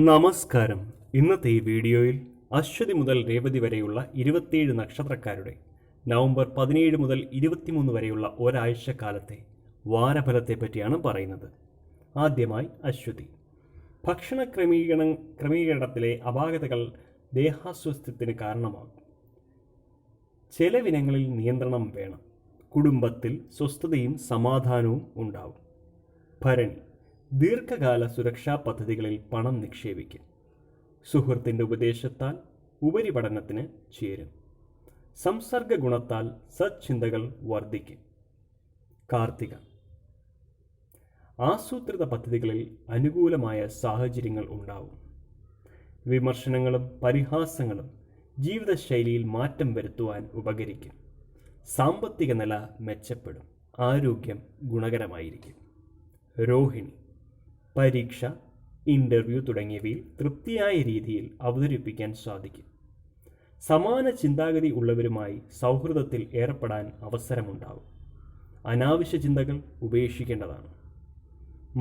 നമസ്കാരം. ഇന്നത്തെ ഈ വീഡിയോയിൽ അശ്വതി മുതൽ രേവതി വരെയുള്ള 27 നക്ഷത്രക്കാരുടെ നവംബർ 17 മുതൽ 23 വരെയുള്ള ഒരാഴ്ചക്കാലത്തെ വാരഫലത്തെ പറ്റിയാണ് പറയുന്നത്. ആദ്യമായി അശ്വതി. ഭക്ഷണ ക്രമീകരണത്തിലെ അപാകതകൾ ദേഹാസ്വാസ്ഥ്യത്തിന് കാരണമാകും. ചെലവിനങ്ങളിൽ നിയന്ത്രണം വേണം. കുടുംബത്തിൽ സ്വസ്ഥതയും സമാധാനവും ഉണ്ടാവും. ഭരണി. ദീർഘകാല സുരക്ഷാ പദ്ധതികളിൽ പണം നിക്ഷേപിക്കും. സുഹൃത്തിൻ്റെ ഉപദേശത്താൽ ഉപരിപഠനത്തിന് ചേരും. സംസർഗ ഗുണത്താൽ സച്ചിന്തകൾ വർദ്ധിക്കും. കാർത്തിക. ആസൂത്രിത പദ്ധതികളിൽ അനുകൂലമായ സാഹചര്യങ്ങൾ ഉണ്ടാവും. വിമർശനങ്ങളും പരിഹാസങ്ങളും ജീവിതശൈലിയിൽ മാറ്റം വരുത്തുവാൻ ഉപകരിക്കും. സാമ്പത്തിക നില മെച്ചപ്പെടും. ആരോഗ്യം ഗുണകരമായിരിക്കും. രോഹിണി. പരീക്ഷ, ഇൻ്റർവ്യൂ തുടങ്ങിയവയിൽ തൃപ്തിയായ രീതിയിൽ അവതരിപ്പിക്കാൻ സാധിക്കും. സമാന ചിന്താഗതി ഉള്ളവരുമായി സൗഹൃദത്തിൽ ഏർപ്പെടാൻ അവസരമുണ്ടാവും. അനാവശ്യ ചിന്തകൾ ഉപേക്ഷിക്കേണ്ടതാണ്.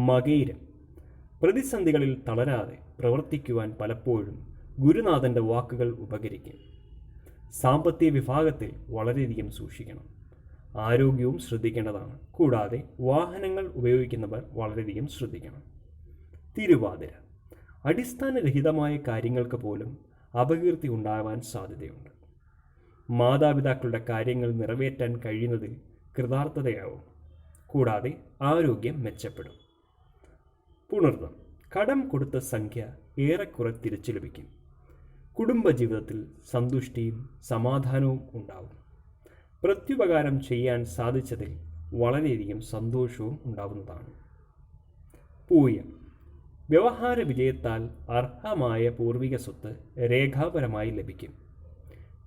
മകയിരം. പ്രതിസന്ധികളിൽ തളരാതെ പ്രവർത്തിക്കുവാൻ പലപ്പോഴും ഗുരുനാഥൻ്റെ വാക്കുകൾ ഉപകരിക്കും. സാമ്പത്തിക വിഭാഗത്തിൽ വളരെയധികം സൂക്ഷിക്കണം. ആരോഗ്യവും ശ്രദ്ധിക്കേണ്ടതാണ്. കൂടാതെ വാഹനങ്ങൾ ഉപയോഗിക്കുന്നവർ വളരെയധികം ശ്രദ്ധിക്കണം. തിരുവാതിര. അടിസ്ഥാനരഹിതമായ കാര്യങ്ങൾക്ക് പോലും അപകീർത്തി ഉണ്ടാവാൻ സാധ്യതയുണ്ട്. മാതാപിതാക്കളുടെ കാര്യങ്ങൾ നിറവേറ്റാൻ കഴിയുന്നതിൽ കൃതാർത്ഥതയാവും. കൂടാതെ ആരോഗ്യം മെച്ചപ്പെടും. പുണർദം. കടം കൊടുത്ത സംഖ്യ ഏറെക്കുറെ തിരിച്ചു ലഭിക്കും. കുടുംബജീവിതത്തിൽ സന്തുഷ്ടിയും സമാധാനവും ഉണ്ടാവും. പ്രത്യുപകാരം ചെയ്യാൻ സാധിച്ചതിൽ വളരെയധികം സന്തോഷവും ഉണ്ടാവുന്നതാണ്. പൂയം. വ്യവഹാര വിജയത്താൽ അർഹമായ പൂർവിക സ്വത്ത് രേഖാപരമായി ലഭിക്കും.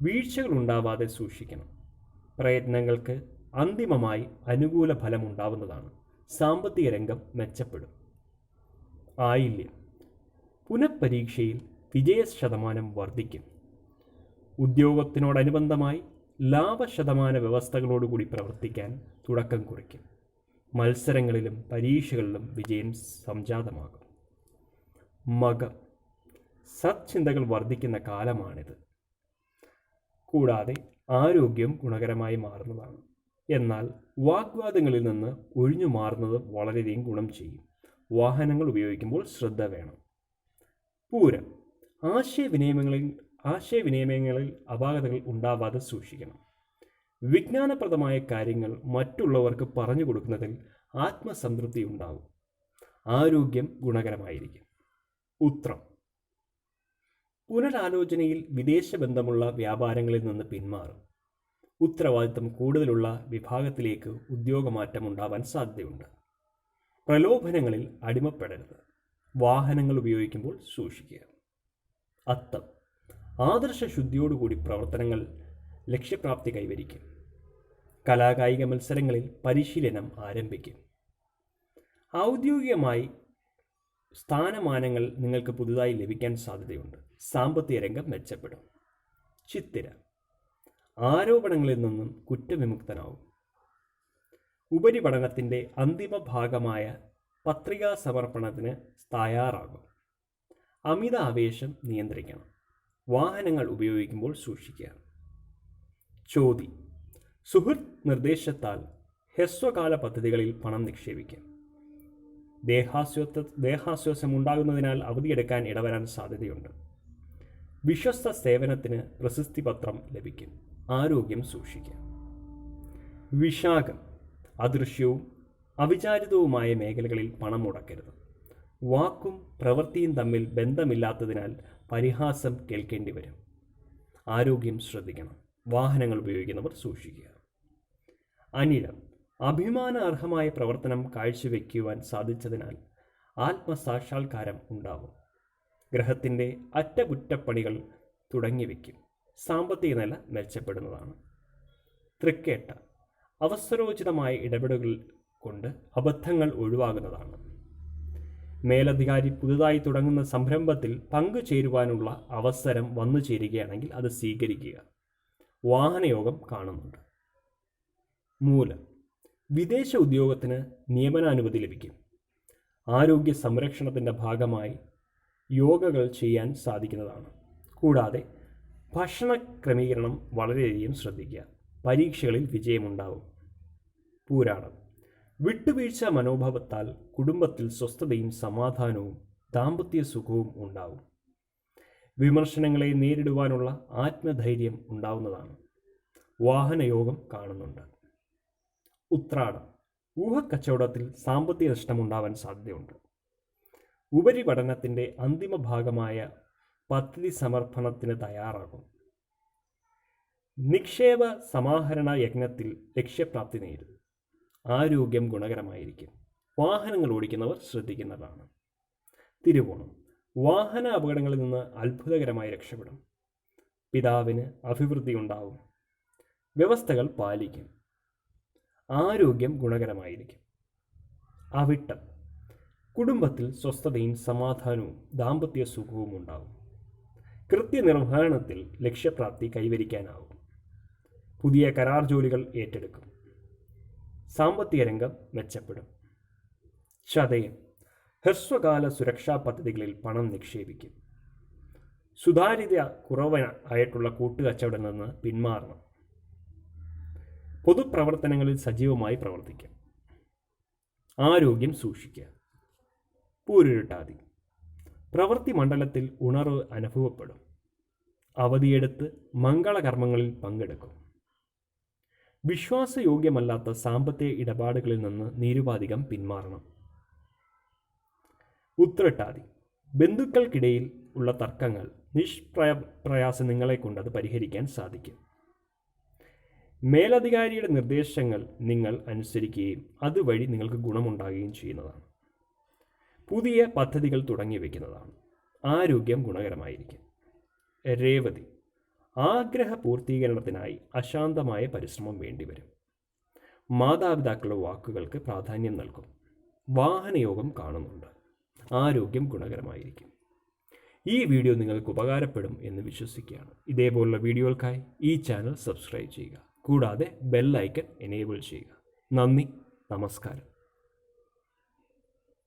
വീഴ്ചകൾ ഉണ്ടാവാതെ സൂക്ഷിക്കണം. പ്രയത്നങ്ങൾക്ക് അന്തിമമായി അനുകൂല ഫലമുണ്ടാവുന്നതാണ്. സാമ്പത്തിക രംഗം മെച്ചപ്പെടും. ആയില്യം. പുനഃപരീക്ഷയിൽ വിജയശതമാനം വർദ്ധിക്കും. ഉദ്യോഗത്തിനോടനുബന്ധമായി ലാഭശതമാന വ്യവസ്ഥകളോടുകൂടി പ്രവർത്തിക്കാൻ തുടക്കം കുറിക്കും. മത്സരങ്ങളിലും പരീക്ഷകളിലും വിജയം സംജാതമാകും. മകം. സത്ചിന്തകൾ വർദ്ധിക്കുന്ന കാലമാണിത്. കൂടാതെ ആരോഗ്യം ഗുണകരമായി മാറുന്നതാണ്. എന്നാൽ വാഗ്വാദങ്ങളിൽ നിന്ന് ഒഴിഞ്ഞു മാറുന്നത് വളരെയധികം ഗുണം ചെയ്യും. വാഹനങ്ങൾ ഉപയോഗിക്കുമ്പോൾ ശ്രദ്ധ വേണം. പൂരം. ആശയവിനിമയങ്ങളിൽ അപാകതകൾ ഉണ്ടാവാതെ സൂക്ഷിക്കണം. വിജ്ഞാനപ്രദമായ കാര്യങ്ങൾ മറ്റുള്ളവർക്ക് പറഞ്ഞു കൊടുക്കുന്നതിൽ ആത്മസംതൃപ്തി ഉണ്ടാവും. ആരോഗ്യം ഗുണകരമായിരിക്കും. ഉത്രം. പുനരാലോചനയിൽ വിദേശബന്ധമുള്ള വ്യാപാരങ്ങളിൽ നിന്ന് പിന്മാറും. ഉത്തരവാദിത്തം കൂടുതലുള്ള വിഭാഗത്തിലേക്ക് ഉദ്യോഗമാറ്റം ഉണ്ടാവാൻ സാധ്യതയുണ്ട്. പ്രലോഭനങ്ങളിൽ അടിമപ്പെടരുത്. വാഹനങ്ങൾ ഉപയോഗിക്കുമ്പോൾ സൂക്ഷിക്കുക. അത്തം. ആദർശ ശുദ്ധിയോടുകൂടി പ്രവർത്തനങ്ങൾ ലക്ഷ്യപ്രാപ്തി കൈവരിക്കും. കലാകായിക മത്സരങ്ങളിൽ പരിശീലനം ആരംഭിക്കും. ഔദ്യോഗികമായി സ്ഥാനമാനങ്ങൾ നിങ്ങൾക്ക് പുതുതായി ലഭിക്കാൻ സാധ്യതയുണ്ട്. സാമ്പത്തിക രംഗം മെച്ചപ്പെടും. ചിത്തിര. ആരോപണങ്ങളിൽ നിന്നും കുറ്റവിമുക്തനാവും. ഉപരിപഠനത്തിൻ്റെ അന്തിമ ഭാഗമായ പത്രികാ സമർപ്പണത്തിന് തയ്യാറാകും. അമിത ആവേശം നിയന്ത്രിക്കണം. വാഹനങ്ങൾ ഉപയോഗിക്കുമ്പോൾ സൂക്ഷിക്കുക. ചോതി. സുഹൃത്ത് നിർദ്ദേശത്താൽ ഹ്രസ്വകാല പദ്ധതികളിൽ പണം നിക്ഷേപിക്കാം. ദേഹാസ്വാസ്ഥ്യം ഉണ്ടാകുന്നതിനാൽ അവധിയെടുക്കാൻ ഇടവരാൻ സാധ്യതയുണ്ട്. വിശ്വസ്ത സേവനത്തിന് പ്രശസ്തി പത്രം ലഭിക്കും. ആരോഗ്യം സൂക്ഷിക്കുക. വിശാഖം. അദൃശ്യവും അവിചാരിതവുമായ മേഖലകളിൽ പണം മുടക്കരുത്. വാക്കും പ്രവൃത്തിയും തമ്മിൽ ബന്ധമില്ലാത്തതിനാൽ പരിഹാസം കേൾക്കേണ്ടി വരും. ആരോഗ്യം ശ്രദ്ധിക്കണം. വാഹനങ്ങൾ ഉപയോഗിക്കുന്നവർ സൂക്ഷിക്കുക. അനിഴം. അഭിമാനാർഹമായ പ്രവർത്തനം കാഴ്ചവെക്കുവാൻ സാധിച്ചതിനാൽ ആത്മസാക്ഷാത്കാരം ഉണ്ടാവും. ഗ്രഹത്തിൻ്റെ അറ്റകുറ്റപ്പണികൾ തുടങ്ങിവെക്കും. സാമ്പത്തിക നില മെച്ചപ്പെടുന്നതാണ്. തൃക്കേട്ട. അവസരോചിതമായ ഇടപെടലുകൾ കൊണ്ട് അബദ്ധങ്ങൾ ഒഴിവാകുന്നതാണ്. മേലധികാരി പുതുതായി തുടങ്ങുന്ന സംരംഭത്തിൽ പങ്കുചേരുവാനുള്ള അവസരം വന്നു ചേരുകയാണെങ്കിൽ അത് സ്വീകരിക്കുക. വാഹനയോഗം കാണുന്നുണ്ട്. മൂലം. വിദേശ ഉദ്യോഗത്തിന് നിയമനാനുമതി ലഭിക്കും. ആരോഗ്യ സംരക്ഷണത്തിൻ്റെ ഭാഗമായി യോഗകൾ ചെയ്യാൻ സാധിക്കുന്നതാണ്. കൂടാതെ ഭക്ഷണ ക്രമീകരണം വളരെയധികം ശ്രദ്ധിക്കുക. പരീക്ഷകളിൽ വിജയമുണ്ടാവും. പൂരാടം. വിട്ടുവീഴ്ച മനോഭാവത്താൽ കുടുംബത്തിൽ സ്വസ്ഥതയും സമാധാനവും ദാമ്പത്യ സുഖവും ഉണ്ടാവും. വിമർശനങ്ങളെ നേരിടുവാനുള്ള ആത്മധൈര്യം ഉണ്ടാവുന്നതാണ്. വാഹനയോഗം കാണുന്നുണ്ട്. ഉത്രാടം. ഊഹക്കച്ചവടത്തിൽ സാമ്പത്തിക നഷ്ടമുണ്ടാവാൻ സാധ്യതയുണ്ട്. ഉപരിപഠനത്തിൻ്റെ അന്തിമ ഭാഗമായ പദ്ധതി സമർപ്പണത്തിന് തയ്യാറാകും. നിക്ഷേപ സമാഹരണ യജ്ഞത്തിൽ ലക്ഷ്യപ്രാപ്തി നേടും. ആരോഗ്യം ഗുണകരമായിരിക്കും. വാഹനങ്ങൾ ഓടിക്കുന്നവർ ശ്രദ്ധിക്കുന്നതാണ്. തിരുവോണം. വാഹന അപകടങ്ങളിൽ നിന്ന് അത്ഭുതകരമായി രക്ഷപ്പെടും. പിതാവിന് അഭിവൃദ്ധി ഉണ്ടാവും. വ്യവസ്ഥകൾ പാലിക്കും. ആരോഗ്യം ഗുണകരമായിരിക്കും. അവിട്ടം. കുടുംബത്തിൽ സ്വസ്ഥതയും സമാധാനവും ദാമ്പത്യ സുഖവും ഉണ്ടാവും. കൃത്യനിർവഹണത്തിൽ ലക്ഷ്യപ്രാപ്തി കൈവരിക്കാനാവും. പുതിയ കരാർ ജോലികൾ ഏറ്റെടുക്കും. സാമ്പത്തിക രംഗം മെച്ചപ്പെടും. ചതയം. ഹ്രസ്വകാല സുരക്ഷാ പദ്ധതികളിൽ പണം നിക്ഷേപിക്കും. സുതാര്യത കുറവായിട്ടുള്ള കൂട്ടുകച്ചവടത്തിൽ നിന്ന് പിന്മാറണം. പൊതുപ്രവർത്തനങ്ങളിൽ സജീവമായി പ്രവർത്തിക്കും. ആരോഗ്യം സൂക്ഷിക്കുക. പൂരുരുട്ടാതി. പ്രവൃത്തി മണ്ഡലത്തിൽ ഉണർവ് അനുഭവപ്പെടും. അവധിയെടുത്ത് മംഗളകർമ്മങ്ങളിൽ പങ്കെടുക്കും. വിശ്വാസയോഗ്യമല്ലാത്ത സാമ്പത്തിക ഇടപാടുകളിൽ നിന്ന് നിരുപാധികം പിന്മാറണം. ഉത്രട്ടാതി. ബന്ധുക്കൾക്കിടയിൽ ഉള്ള തർക്കങ്ങൾ നിഷ്പ്രയാസം നിങ്ങളെ കൊണ്ട് അത് പരിഹരിക്കാൻ സാധിക്കും. മേലധികാരിയുടെ നിർദ്ദേശങ്ങൾ നിങ്ങൾ അനുസരിക്കുകയും അതുവഴി നിങ്ങൾക്ക് ഗുണമുണ്ടാകുകയും ചെയ്യുന്നതാണ്. പുതിയ പദ്ധതികൾ തുടങ്ങി വയ്ക്കുന്നതാണ്. ആരോഗ്യം ഗുണകരമായിരിക്കും. രേവതി. ആഗ്രഹ പൂർത്തീകരണത്തിനായി അശാന്തമായ പരിശ്രമം വേണ്ടിവരും. മാതാപിതാക്കളുടെ വാക്കുകൾക്ക് പ്രാധാന്യം നൽകും. വാഹനയോഗം കാണുന്നുണ്ട്. ആരോഗ്യം ഗുണകരമായിരിക്കും. ഈ വീഡിയോ നിങ്ങൾക്ക് ഉപകാരപ്പെടും എന്ന് വിശ്വസിക്കുകയാണ്. ഇതേപോലുള്ള വീഡിയോകൾക്കായി ഈ ചാനൽ സബ്സ്ക്രൈബ് ചെയ്യുക. കൂടാതെ ബെൽ ഐക്കൺ എനേബിൾ ചെയ്യുക. നന്ദി, നമസ്കാരം.